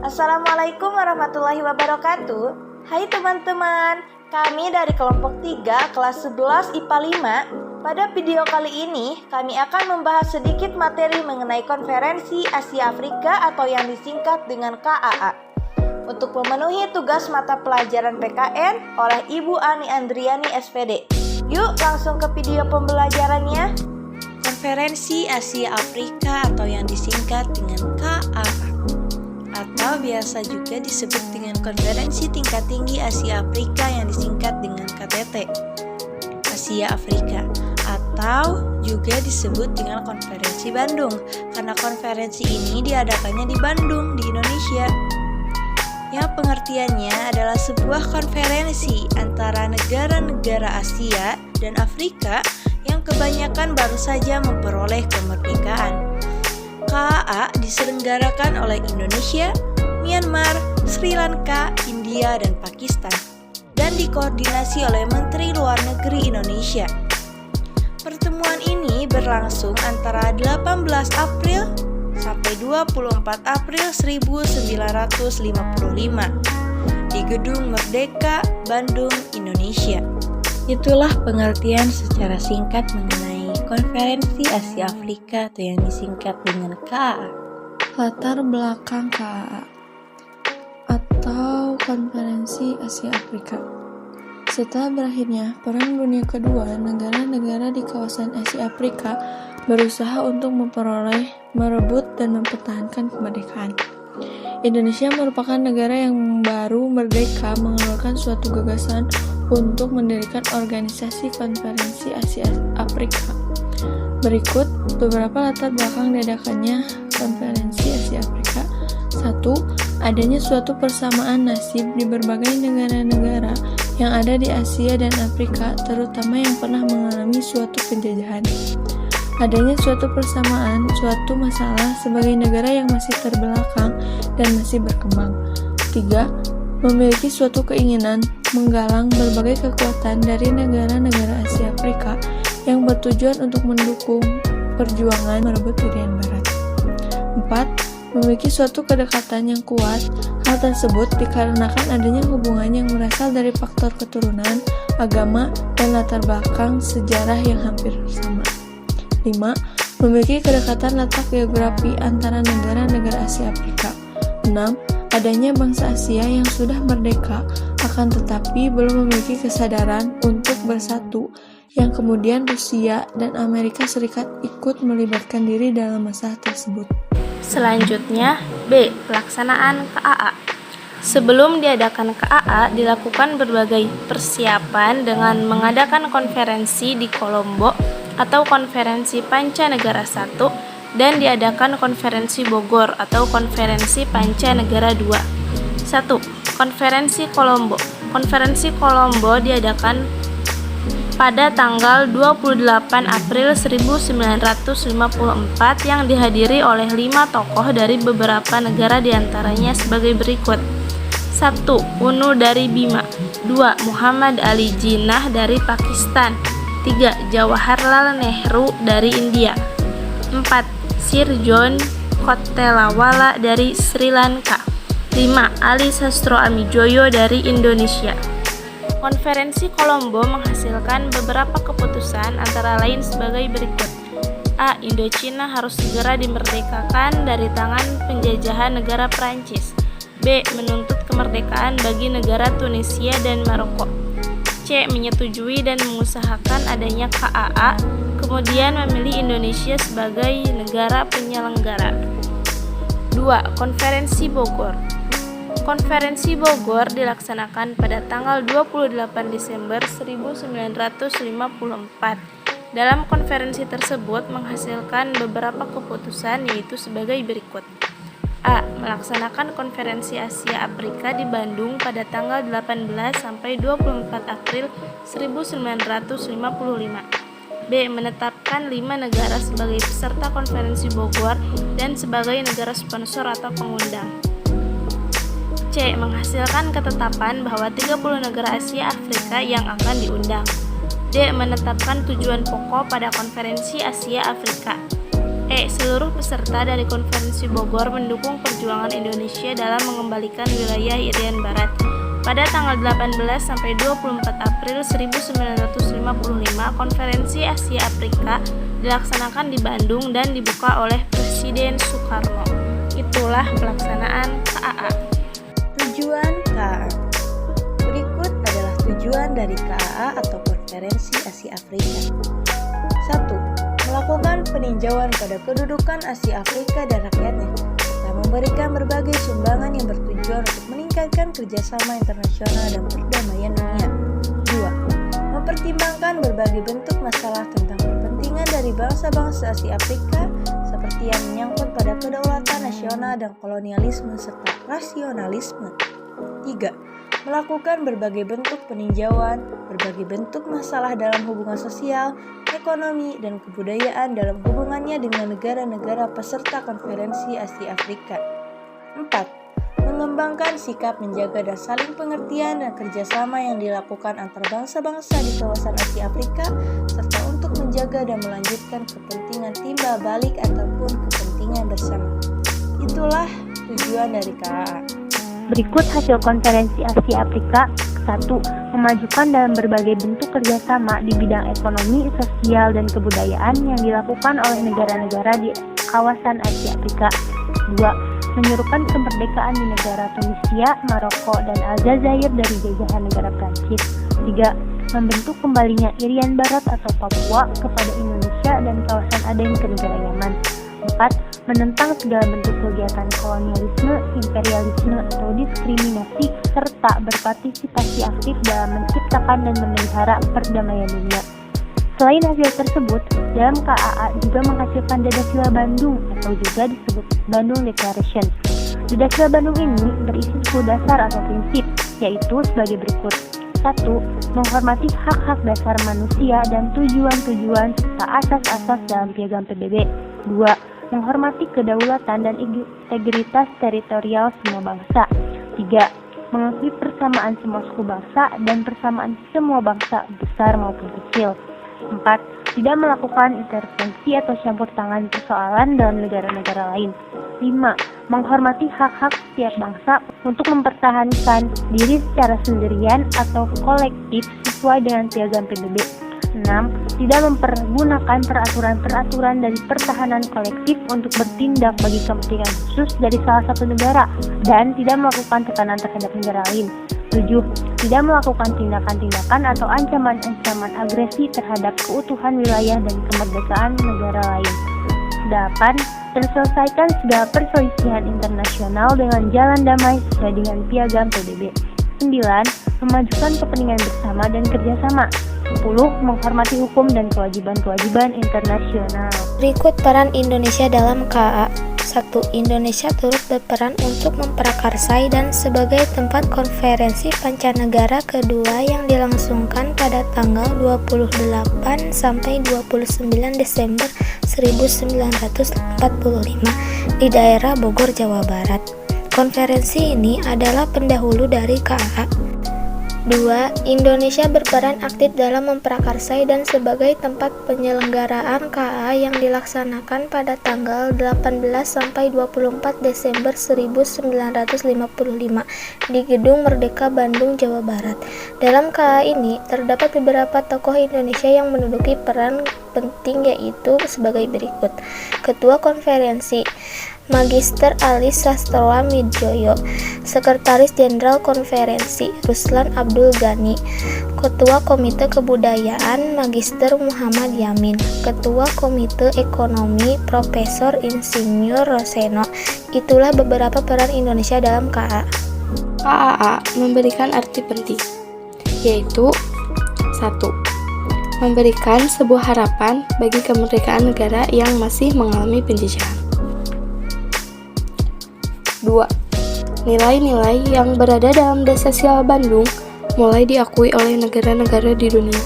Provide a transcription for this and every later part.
Assalamualaikum warahmatullahi wabarakatuh. Hai teman-teman, kami dari kelompok 3 kelas 11 IPA 5. Pada video kali ini, kami akan membahas sedikit materi mengenai konferensi Asia Afrika atau yang disingkat dengan KAA. Untuk memenuhi tugas mata pelajaran PKN oleh Ibu Ani Andriani SPD. Yuk langsung ke video pembelajarannya. Konferensi Asia Afrika atau yang disingkat dengan KAA, atau biasa juga disebut dengan Konferensi Tingkat Tinggi Asia Afrika yang disingkat dengan KTT Asia Afrika, atau juga disebut dengan Konferensi Bandung karena konferensi ini diadakannya di Bandung, di Indonesia. Yang pengertiannya adalah sebuah konferensi antara negara-negara Asia dan Afrika yang kebanyakan baru saja memperoleh kemerdekaan. KAA diselenggarakan oleh Indonesia, Myanmar, Sri Lanka, India, dan Pakistan, dan dikoordinasi oleh Menteri Luar Negeri Indonesia. Pertemuan ini berlangsung antara 18 April sampai 24 April 1955 di Gedung Merdeka, Bandung, Indonesia. Itulah pengertian secara singkat mengenai Konferensi Asia Afrika atau yang disingkat dengan KAA. Latar belakang KAA atau Konferensi Asia Afrika. Setelah berakhirnya Perang Dunia Kedua, negara-negara di kawasan Asia Afrika berusaha untuk memperoleh, merebut, dan mempertahankan kemerdekaan. Indonesia merupakan negara yang baru merdeka mengeluarkan suatu gagasan untuk mendirikan organisasi Konferensi Asia Afrika. Berikut beberapa latar belakang diadakannya Konferensi Asia Afrika. 1. Adanya suatu persamaan nasib di berbagai negara-negara yang ada di Asia dan Afrika, terutama yang pernah mengalami suatu penjajahan. Adanya suatu persamaan, suatu masalah sebagai negara yang masih terbelakang dan masih berkembang. 3. Memiliki suatu keinginan menggalang berbagai kekuatan dari negara-negara Asia Afrika yang bertujuan untuk mendukung perjuangan merebut Irian Barat. 4. Memiliki suatu kedekatan yang kuat. Hal tersebut dikarenakan adanya hubungan yang berasal dari faktor keturunan, agama, dan latar belakang sejarah yang hampir sama. 5. Memiliki kedekatan letak geografi antara negara-negara Asia Afrika. 6. Adanya bangsa Asia yang sudah merdeka, akan tetapi belum memiliki kesadaran untuk bersatu, yang kemudian Rusia dan Amerika Serikat ikut melibatkan diri dalam masalah tersebut. Selanjutnya, B. Pelaksanaan KAA. Sebelum diadakan KAA, dilakukan berbagai persiapan dengan mengadakan konferensi di Kolombo atau Konferensi Panca-Negara I, dan diadakan Konferensi Bogor atau Konferensi Panca-Negara II. 1. Konferensi Kolombo. Konferensi Kolombo diadakan pada tanggal 28 April 1954 yang dihadiri oleh 5 tokoh dari beberapa negara diantaranya sebagai berikut. 1. UNU dari Bima. 2. Muhammad Ali Jinnah dari Pakistan. 3. Jawaharlal Nehru dari India. 4. Sir John Kotelawala dari Sri Lanka. 5. Ali Sastro Amijoyo dari Indonesia. Konferensi Kolombo menghasilkan beberapa keputusan antara lain sebagai berikut. A. Indochina harus segera dimerdekakan dari tangan penjajahan negara Prancis. B. Menuntut kemerdekaan bagi negara Tunisia dan Maroko. C. Menyetujui dan mengusahakan adanya KAA, kemudian memilih Indonesia sebagai negara penyelenggara. 2. Konferensi Bogor. Konferensi Bogor dilaksanakan pada tanggal 28 Desember 1954. Dalam konferensi tersebut menghasilkan beberapa keputusan yaitu sebagai berikut. A. Melaksanakan Konferensi Asia Afrika di Bandung pada tanggal 18 sampai 24 April 1955. B. Menetapkan 5 negara sebagai peserta Konferensi Bogor dan sebagai negara sponsor atau pengundang. C. Menghasilkan ketetapan bahwa 30 negara Asia Afrika yang akan diundang. D. Menetapkan tujuan pokok pada Konferensi Asia Afrika. Seluruh peserta dari Konferensi Bogor mendukung perjuangan Indonesia dalam mengembalikan wilayah Irian Barat. Pada tanggal 18 sampai 24 April 1955, Konferensi Asia Afrika dilaksanakan di Bandung dan dibuka oleh Presiden Soekarno. Itulah pelaksanaan KAA. Tujuan KAA. Berikut adalah tujuan dari KAA atau Konferensi Asia Afrika. 1. Melakukan peninjauan pada kedudukan Asia Afrika dan rakyatnya, serta memberikan berbagai sumbangan yang bertujuan untuk meningkatkan kerjasama internasional dan perdamaian dunia. 2. Mempertimbangkan berbagai bentuk masalah tentang kepentingan dari bangsa-bangsa Asia Afrika seperti yang menyangkut pada kedaulatan nasional dan kolonialisme serta rasionalisme. 3. Melakukan berbagai bentuk peninjauan, berbagai bentuk masalah dalam hubungan sosial, ekonomi, dan kebudayaan dalam hubungannya dengan negara-negara peserta Konferensi Asia Afrika. 4. Mengembangkan sikap menjaga dan saling pengertian dan kerjasama yang dilakukan antar bangsa-bangsa di kawasan Asia Afrika, serta untuk menjaga dan melanjutkan kepentingan timbal balik ataupun kepentingan bersama. Itulah tujuan dari KAA. Berikut hasil Konferensi Asia Afrika. 1. Memajukan dalam berbagai bentuk kerjasama di bidang ekonomi, sosial, dan kebudayaan yang dilakukan oleh negara-negara di kawasan Asia Afrika. 2. Menyuruhkan kemerdekaan di negara Tunisia, Maroko, dan Aljazair dari jajahan negara Prancis. 3. Membentuk kembalinya Irian Barat atau Papua kepada Indonesia dan kawasan Aden ke negara Yaman. 4. Menentang segala bentuk kegiatan kolonialisme, imperialisme, atau diskriminasi, serta berpartisipasi aktif dalam menciptakan dan memelihara perdamaian dunia. Selain hasil tersebut, dalam KAA juga menghasilkan Dadasila Bandung atau juga disebut Bandung Declaration. Dadasila Bandung ini berisi 10 dasar atau prinsip, yaitu sebagai berikut. 1. Menghormati hak-hak dasar manusia dan tujuan-tujuan serta asas-asas dalam Piagam PBB. 2. Menghormati kedaulatan dan integritas teritorial semua bangsa. 3. Mengakui persamaan semua suku bangsa dan persamaan semua bangsa besar maupun kecil. 4. Tidak melakukan intervensi atau campur tangan persoalan dalam negara-negara lain. 5. Menghormati hak-hak setiap bangsa untuk mempertahankan diri secara sendirian atau kolektif sesuai dengan Piagam PBB. 6. Tidak mempergunakan peraturan-peraturan dari pertahanan kolektif untuk bertindak bagi kepentingan khusus dari salah satu negara dan tidak melakukan tekanan terhadap negara lain. 7. Tidak melakukan tindakan-tindakan atau ancaman-ancaman agresi terhadap keutuhan wilayah dan kemerdekaan negara lain. 8. Terselesaikan segala perselisihan internasional dengan jalan damai sesuai dengan Piagam PBB. 9. Memajukan kepentingan bersama dan kerjasama. 10. Menghormati hukum dan kewajiban-kewajiban internasional. Berikut peran Indonesia dalam KAA. 1. Indonesia turut berperan untuk memprakarsai dan sebagai tempat konferensi pancanegara kedua yang dilangsungkan pada tanggal 28 sampai 29 Desember 1945 di daerah Bogor, Jawa Barat. Konferensi ini adalah pendahulu dari KAA. 2. Indonesia berperan aktif dalam memprakarsai dan sebagai tempat penyelenggaraan KAA yang dilaksanakan pada tanggal 18 sampai 24 Desember 1955 di Gedung Merdeka Bandung, Jawa Barat. Dalam KAA ini terdapat beberapa tokoh Indonesia yang menduduki peran penting, yaitu sebagai berikut. Ketua Konferensi Magister Ali Sastroa Midjoyo, Sekretaris Jenderal Konferensi Ruslan Abdul Ghani, Ketua Komite Kebudayaan Magister Muhammad Yamin, Ketua Komite Ekonomi Profesor Insinyur Roseno. Itulah beberapa peran Indonesia dalam KAA. KAA memberikan arti penting, yaitu 1. Memberikan sebuah harapan bagi kemerdekaan negara yang masih mengalami penjajahan. 2. Nilai-nilai yang berada dalam Dadasila Bandung mulai diakui oleh negara-negara di dunia.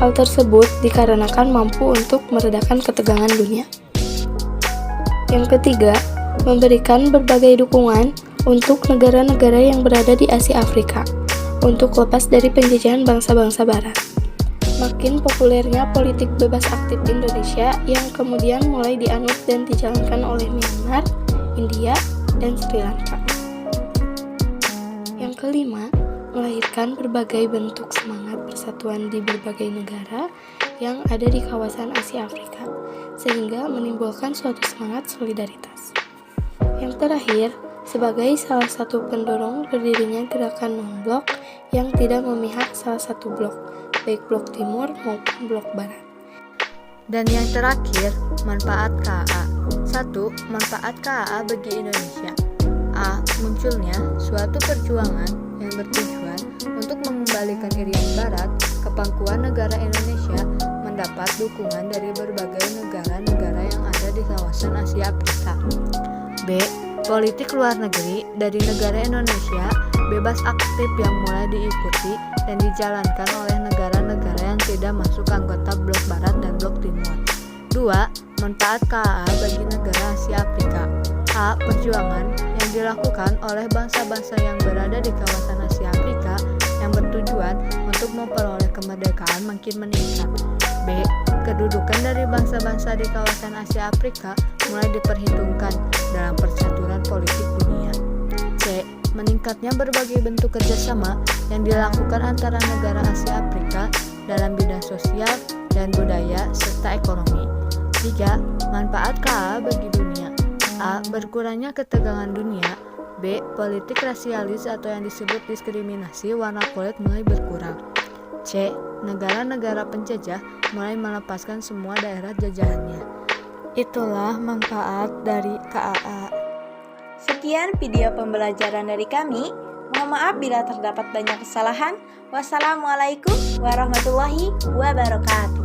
Hal tersebut dikarenakan mampu untuk meredakan ketegangan dunia. Yang ketiga, memberikan berbagai dukungan untuk negara-negara yang berada di Asia Afrika untuk lepas dari penjajahan bangsa-bangsa Barat. Makin populernya politik bebas aktif Indonesia yang kemudian mulai dianut dan dijalankan oleh Myanmar, India, dan Sri Lanka. Yang kelima, melahirkan berbagai bentuk semangat persatuan di berbagai negara yang ada di kawasan Asia Afrika, sehingga menimbulkan suatu semangat solidaritas. Yang terakhir, sebagai salah satu pendorong berdirinya gerakan non-blok yang tidak memihak salah satu blok, baik blok timur maupun blok barat. Dan yang terakhir, manfaat KAA. 1. Manfaat KAA bagi Indonesia. A. Munculnya suatu perjuangan yang bertujuan untuk mengembalikan Irian Barat ke pangkuan negara Indonesia mendapat dukungan dari berbagai negara-negara yang ada di kawasan Asia Afrika. B. Politik luar negeri dari negara Indonesia bebas aktif yang mulai diikuti dan dijalankan oleh negara-negara yang tidak masuk anggota blok barat dan blok timur. 2. Manfaat KAA bagi negara Asia Afrika. A. Perjuangan yang dilakukan oleh bangsa-bangsa yang berada di kawasan Asia Afrika yang bertujuan untuk memperoleh kemerdekaan makin meningkat. B. Kedudukan dari bangsa-bangsa di kawasan Asia Afrika mulai diperhitungkan dalam percaturan politik dunia. C. Meningkatnya berbagai bentuk kerjasama yang dilakukan antara negara Asia Afrika dalam bidang sosial dan budaya serta ekonomi. 3. Manfaat KAA bagi dunia. A. Berkurangnya ketegangan dunia. B. Politik rasialis atau yang disebut diskriminasi warna kulit mulai berkurang. C. Negara-negara penjajah mulai melepaskan semua daerah jajahannya. Itulah manfaat dari KAA. Sekian video pembelajaran dari kami. Mohon maaf bila terdapat banyak kesalahan. Wassalamualaikum warahmatullahi wabarakatuh.